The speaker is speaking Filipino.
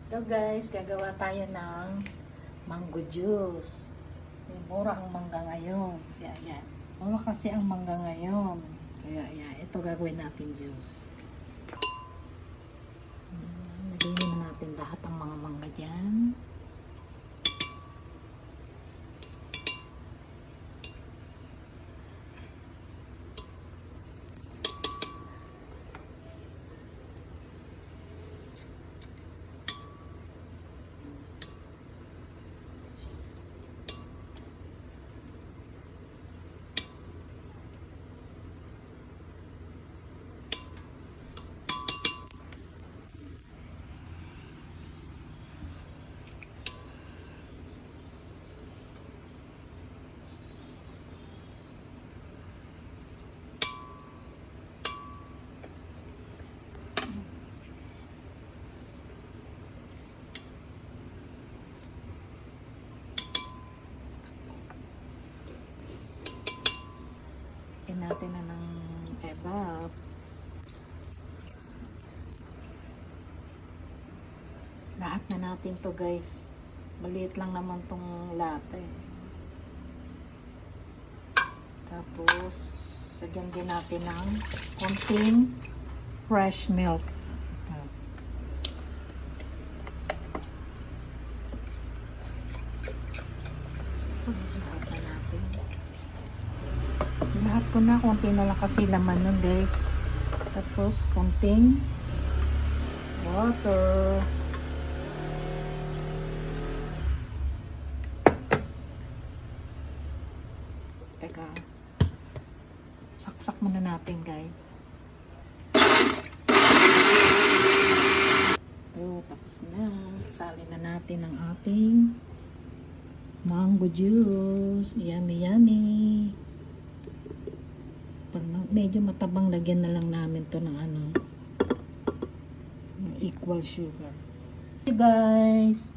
Ito guys, gagawa tayo ng mango juice. Kasi mura ang mangga ngayon. Kaya yan. Mura kasi ang mangga ngayon. Kaya yan. Ito gagawin natin juice. Lagyan na natin lahat ang mga mangga dyan. Natin na ng evap. Lahat na natin to guys. Maliit lang naman tong latte. Tapos sagyan din natin ng konting fresh milk. Lahat ko na, konti na lang kasi laman nun guys. Tapos konting water. Teka, saksak muna natin guys. Ito, tapos na. Salin na natin ang ating mango juice. Yummy yummy. Pag medyo matabang, lagyan na lang namin to ng equal sugar. Hey guys,